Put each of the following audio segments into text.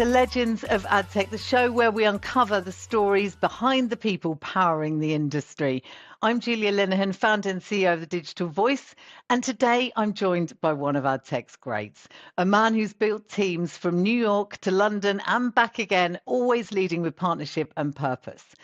The Legends of Adtech, the show where we uncover the stories behind the people powering the industry. I'm Julia Linehan, founder and CEO of The Digital Voice, and today I'm joined by one of Adtech's greats, a man who's built teams from New York to London and back again, always leading with partnership and purpose.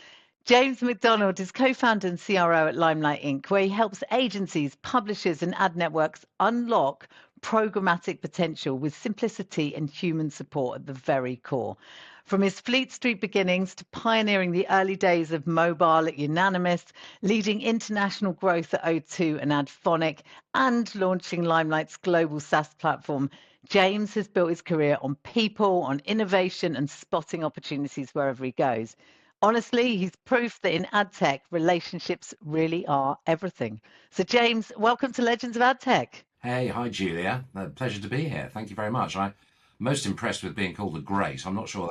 James Macdonald is co-founder and CRO at Limelight Inc., where he helps agencies, publishers and ad networks unlock programmatic potential with simplicity and human support at the very core. From his Fleet Street beginnings to pioneering the early days of mobile at Unanimous, leading international growth at O2 and Adphonic, and launching Limelight's global SaaS platform, James has built his career on people, on innovation, and spotting opportunities wherever he goes. Honestly, he's proof that in ad tech, relationships really are everything. So, James, welcome to Legends of Adtech. Hey, hi Julia. Pleasure to be here. Thank you very much. I'm most impressed with being called a great. I'm not sure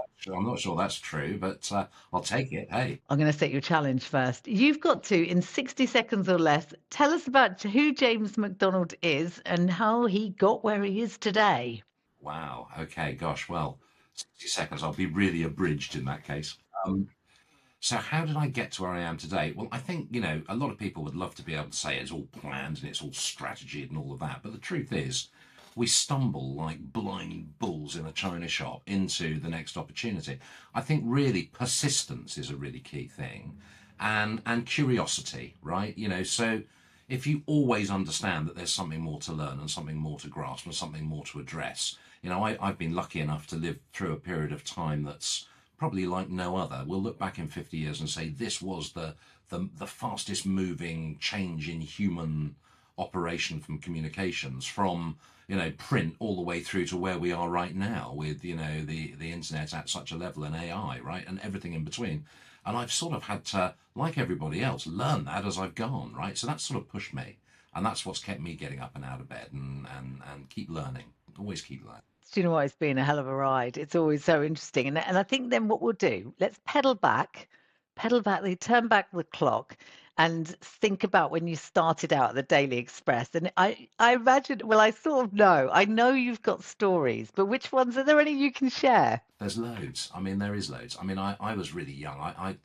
that's true, but I'll take it. Hey. I'm going to set you a challenge first. You've got to, in 60 seconds or less, tell us about who James Macdonald is and how he got where he is today. Wow. Okay. Gosh. Well, 60 seconds. I'll be really abridged in that case. Um, so how did I get to where I am today? Well, I think, a lot of people would love to be able to say it's all planned and it's all strategy and all of that. But the truth is, we stumble like blind bulls in a china shop into the next opportunity. I think really persistence is a really key thing, and curiosity, right? So if you always understand that there's something more to learn and something more to grasp and something more to address, I've been lucky enough to live through a period of time that's probably like no other. We'll look back in 50 years and say this was the fastest moving change in human operation from communications, from print all the way through to where we are right now with the internet at such a level and AI, right, and everything in between. And I've sort of had to, like everybody else, learn that as I've gone, right? So that's sort of pushed me, and that's what's kept me getting up and out of bed and keep learning, always keep learning. Do you know what? It's been a hell of a ride. It's always so interesting. And I think then what we'll do, let's pedal back, turn back the clock and think about when you started out at the Daily Express. And I imagine, well, I sort of know. I know you've got stories, but which ones are there any you can share? There's loads. I mean, there is loads. I mean, I was really young.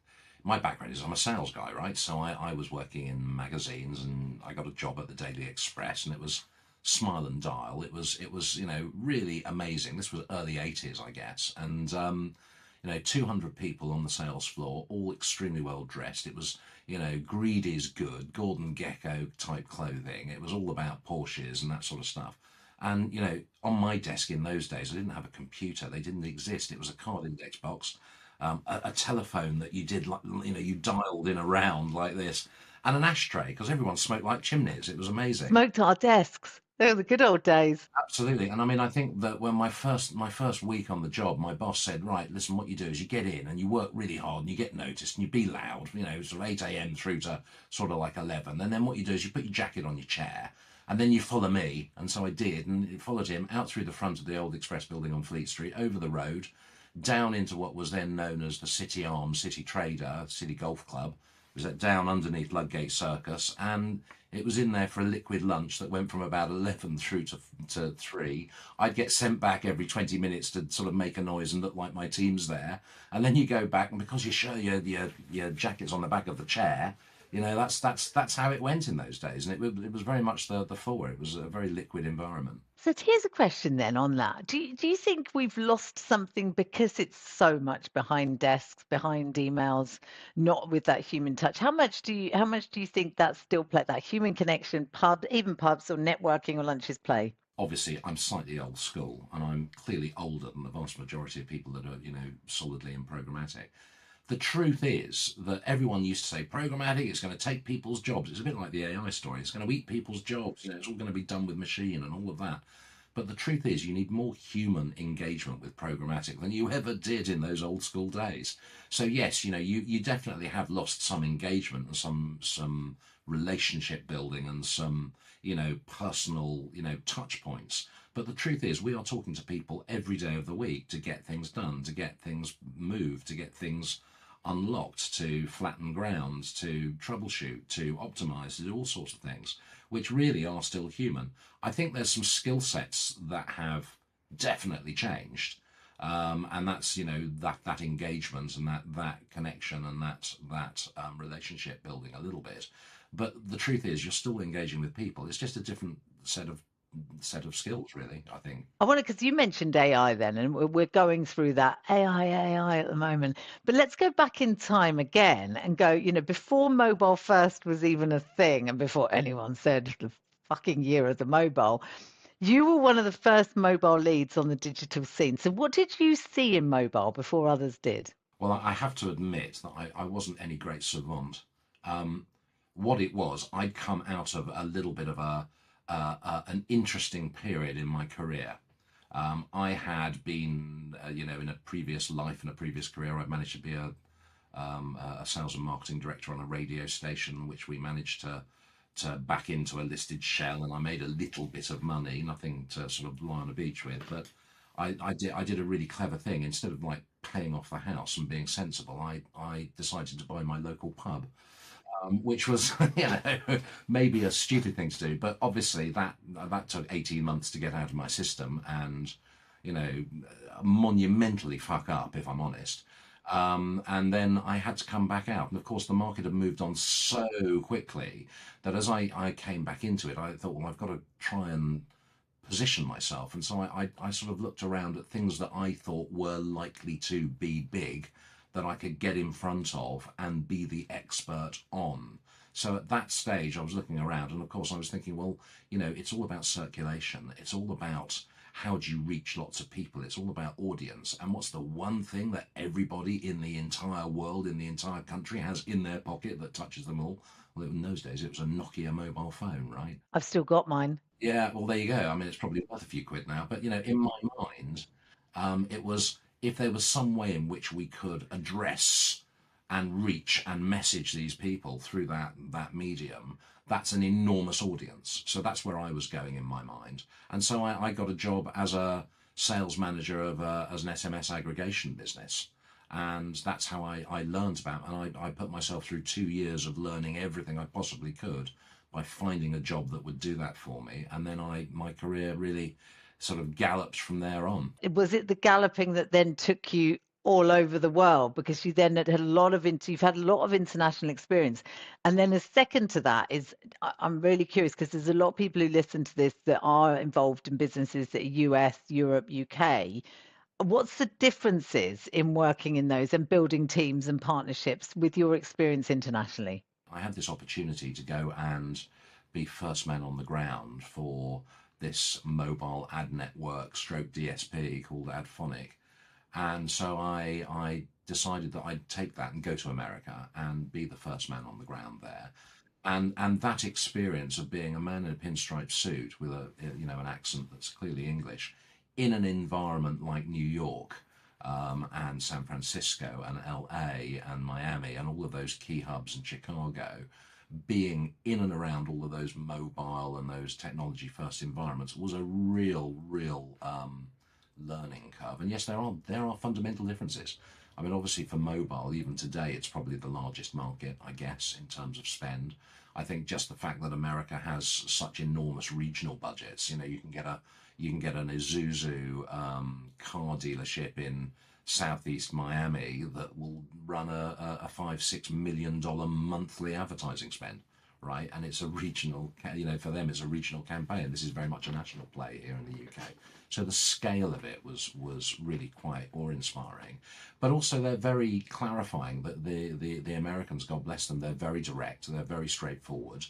My background is I'm a sales guy, right? So I was working in magazines and I got a job at the Daily Express, and it was smile and dial. It was really amazing. This was early 80s, I guess, and 200 people on the sales floor, all extremely well dressed. It was greed is good, Gordon Gecko type clothing. It was all about Porsches and that sort of stuff. And on my desk in those days, I didn't have a computer. They didn't exist. It was a card index box, a telephone that you did like you dialed in around like this, and an ashtray because everyone smoked like chimneys. It was amazing. Smoked our desks. They were the good old days. Absolutely. And I mean, I think that when my first week on the job, my boss said, right, listen, what you do is you get in and you work really hard and you get noticed and you be loud, sort of 8 a.m. through to sort of like 11. And then what you do is you put your jacket on your chair and then you follow me. And so I did, and followed him out through the front of the old Express building on Fleet Street, over the road, down into what was then known as the City Arms, City Trader, City Golf Club. It was down underneath Ludgate Circus, and it was in there for a liquid lunch that went from about 11 through to 3. I'd get sent back every 20 minutes to sort of make a noise and look like my team's there. And then you go back, and because you show your jacket's on the back of the chair, that's how it went in those days. And it was very much the forward. It was a very liquid environment. So here's a question then on that. Do you think we've lost something because it's so much behind desks, behind emails, not with that human touch? How much do you think that still play that human connection, even pubs or networking or lunches play? Obviously, I'm slightly old school, and I'm clearly older than the vast majority of people that are solidly in programmatic. The truth is that everyone used to say programmatic is going to take people's jobs. It's a bit like the AI story. It's going to eat people's jobs. It's all going to be done with machine and all of that. But the truth is, you need more human engagement with programmatic than you ever did in those old school days. So yes, you definitely have lost some engagement and some relationship building and some personal touch points. But the truth is, we are talking to people every day of the week to get things done, to get things moved, to get things unlocked, to flatten ground, to troubleshoot, to optimize, to do all sorts of things, which really are still human. I think there's some skill sets that have definitely changed. And that's, that engagement and that connection and that relationship building a little bit. But the truth is, you're still engaging with people. It's just a different set of skills, really, I think. I want to, because you mentioned AI then, and we're going through that AI at the moment. But let's go back in time again and go, before mobile first was even a thing, and before anyone said the fucking year of the mobile, you were one of the first mobile leads on the digital scene. So what did you see in mobile before others did? Well, I have to admit that I wasn't any great savant. What it was, I'd come out of a little bit of an interesting period in my career. I had been, in a previous life, in a previous career, I'd managed to be a sales and marketing director on a radio station, which we managed to back into a listed shell, and I made a little bit of money, nothing to sort of lie on a beach with, but I did a really clever thing. Instead of like paying off the house and being sensible, I decided to buy my local pub, which was maybe a stupid thing to do, but obviously that took 18 months to get out of my system, and you know monumentally fuck up, if I'm honest. And then I had to come back out, and of course the market had moved on so quickly that as I came back into it, I thought, well, I've got to try and position myself. And so I sort of looked around at things that I thought were likely to be big, that I could get in front of and be the expert on. So at that stage, I was looking around, and of course, I was thinking, well, it's all about circulation. It's all about how do you reach lots of people? It's all about audience. And what's the one thing that everybody in the entire world, in the entire country, has in their pocket that touches them all? Well, in those days, it was a Nokia mobile phone, right? I've still got mine. Yeah, well, there you go. I mean, it's probably worth a few quid now, but in my mind, it was, if there was some way in which we could address and reach and message these people through that medium, that's an enormous audience. So that's where I was going in my mind, and so I got a job as a sales manager as an SMS aggregation business, and that's how I learned about, and I put myself through 2 years of learning everything I possibly could by finding a job that would do that for me. And then my career really sort of galloped from there on. Was it the galloping that then took you all over the world, because you then had a lot of you've had a lot of international experience? And then a second to that is, I'm really curious, because there's a lot of people who listen to this that are involved in businesses that are US, Europe, UK. What's the differences in working in those and building teams and partnerships with your experience internationally? I had this opportunity to go and be first man on the ground for this mobile ad network stroke DSP called Adphonic. And so I decided that I'd take that and go to America and be the first man on the ground there. And that experience of being a man in a pinstripe suit with an accent that's clearly English in an environment like New York, and San Francisco and LA and Miami and all of those key hubs, and Chicago, being in and around all of those mobile and those technology first environments was a real learning curve. And yes, there are fundamental differences. I mean, obviously for mobile, even today, it's probably the largest market, I guess, in terms of spend. I think just the fact that America has such enormous regional budgets, you can get an Isuzu car dealership in southeast Miami that will run a $5-6 million monthly advertising spend, right? And it's a regional, for them it's a regional campaign. This is very much a national play here in the UK. So the scale of it was really quite awe-inspiring. But also they're very clarifying that the Americans, God bless them, they're very direct, they're very straightforward.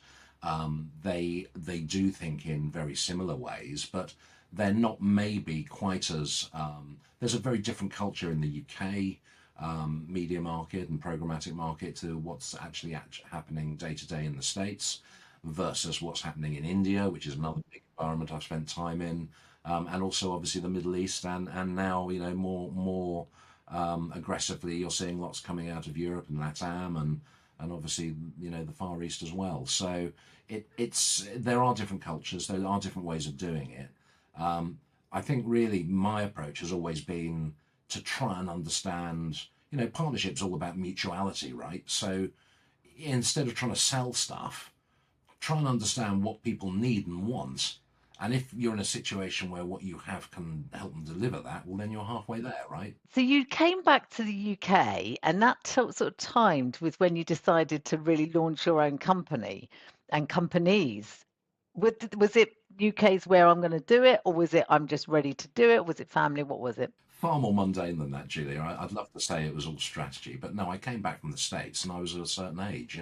They do think in very similar ways, but they're not maybe quite as there's a very different culture in the UK media market and programmatic market to what's actually happening day to day in the States versus what's happening in India, which is another big environment I've spent time in, and also obviously the Middle East, and now more aggressively you're seeing lots coming out of Europe and LATAM, and obviously the Far East as well. So there are different cultures, there are different ways of doing it. I think really my approach has always been to try and understand, partnership's all about mutuality, right? So instead of trying to sell stuff, try and understand what people need and want, And if you're in a situation where what you have can help them deliver that, well, then you're halfway there, right? So you came back to the UK, and that sort of timed with when you decided to really launch your own company and companies. Was it UK's where I'm going to do it, or was it I'm just ready to do it? Was it family? What was it? Far more mundane than that, Julia. I'd love to say it was all strategy, but no, I came back from the States and I was at a certain age.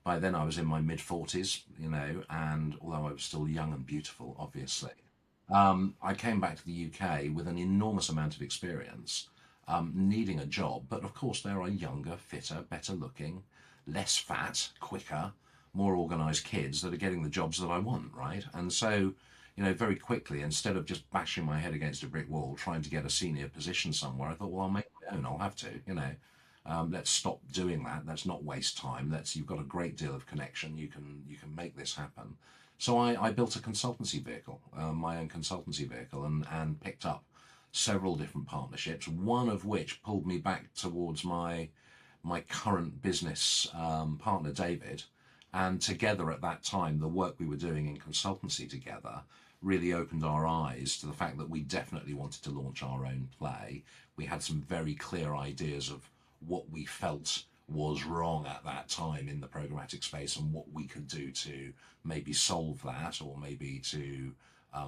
By then I was in my mid 40s, and although I was still young and beautiful, obviously, I came back to the UK with an enormous amount of experience, needing a job. But of course, there are younger, fitter, better looking, less fat, quicker, more organised kids that are getting the jobs that I want, right? And so, very quickly, instead of just bashing my head against a brick wall trying to get a senior position somewhere, I thought, well, I'll make my own. I'll have to. Let's stop doing that. Let's not waste time. You've got a great deal of connection. You can make this happen. So I built a consultancy vehicle, my own consultancy vehicle, and picked up several different partnerships. One of which pulled me back towards my current business partner, David. And together at that time, the work we were doing in consultancy together really opened our eyes to the fact that we definitely wanted to launch our own play. We had some very clear ideas of what we felt was wrong at that time in the programmatic space and what we could do to maybe solve that, or maybe to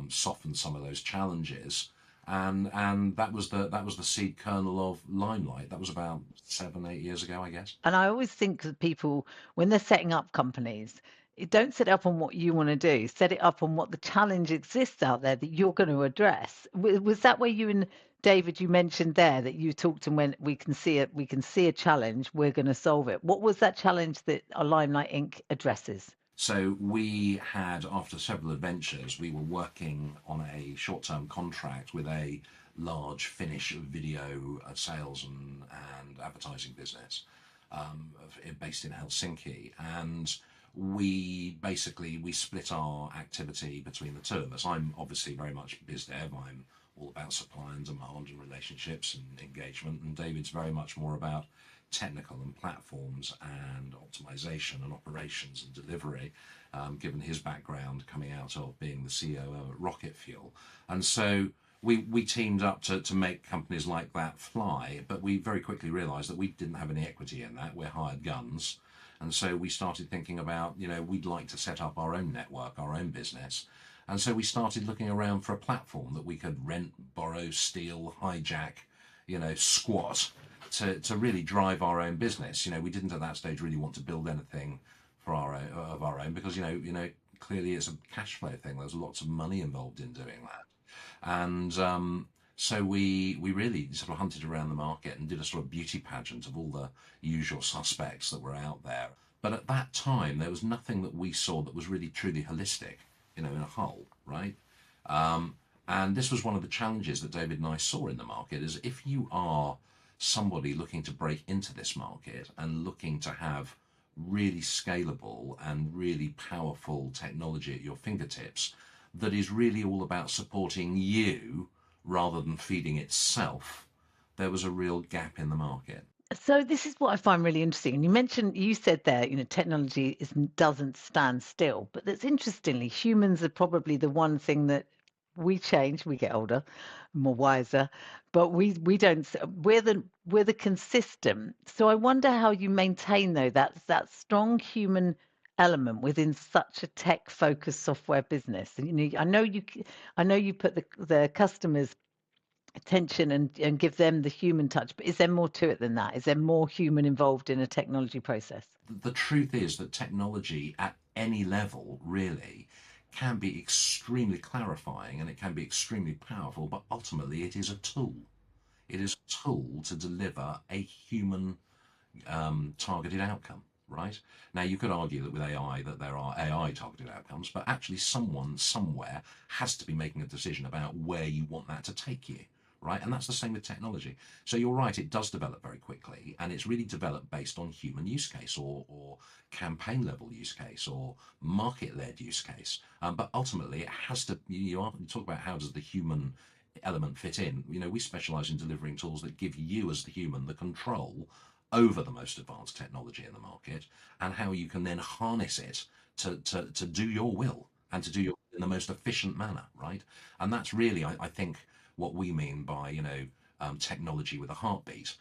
soften some of those challenges. And that was the seed kernel of Limelight. That was about 7, 8 years ago, I guess. And I always think that people, when they're setting up companies, don't set it up on what you want to do. Set it up on what the challenge exists out there that you're going to address. Was that where you and David, you mentioned there that you talked and when we can see it, we can see a challenge, we're going to solve it. What was that challenge that Limelight Inc. addresses? So we had, after several adventures, we were working on a short-term contract with a large Finnish video sales and advertising business based in Helsinki, and we split our activity between the two of us. I'm obviously very much biz dev. I'm all about supply and demand and relationships and engagement, and David's very much more about technical and platforms and optimization and operations and delivery, given his background coming out of being the COO at Rocket Fuel. And so we teamed up to make companies like that fly, but we very quickly realized that we didn't have any equity in that. We're hired guns. And so we started thinking about, we'd like to set up our own network, our own business. And so we started looking around for a platform that we could rent, borrow, steal, hijack, squat to really drive our own business. We didn't at that stage really want to build anything for our own because clearly it's a cash flow thing. There's lots of money involved in doing that, and so we really sort of hunted around the market and did a sort of beauty pageant of all the usual suspects that were out there. But at that time, there was nothing that we saw that was really truly holistic, in a whole, right? And this was one of the challenges that David and I saw in the market: is if you are somebody looking to break into this market and looking to have really scalable and really powerful technology at your fingertips that is really all about supporting you rather than feeding itself, there was a real gap in the market. So this is what I find really interesting. And you said there, technology doesn't stand still, but that's interestingly, humans are probably the one thing that we change, we get older, more wiser, but we don't, we're the consistent. So I wonder how you maintain though that strong human element within such a tech focused software business. And I know you put the customers attention and give them the human touch. But is there more to it than that? Is there more human involved in a technology process? The truth is that technology at any level really can be extremely clarifying and it can be extremely powerful, but ultimately it is a tool. It is a tool to deliver a human targeted outcome, right? Now, you could argue that with AI that there are AI targeted outcomes, but actually someone somewhere has to be making a decision about where you want that to take you, right? And that's the same with technology. So you're right, it does develop very quickly, and it's really developed based on human use case or campaign level use case or market led use case. But ultimately, it has to. You talk about how does the human element fit in. We specialize in delivering tools that give you as the human the control over the most advanced technology in the market and how you can then harness it to do your will and to do your in the most efficient manner, right? And that's really, I think, what we mean by, technology with a heartbeat.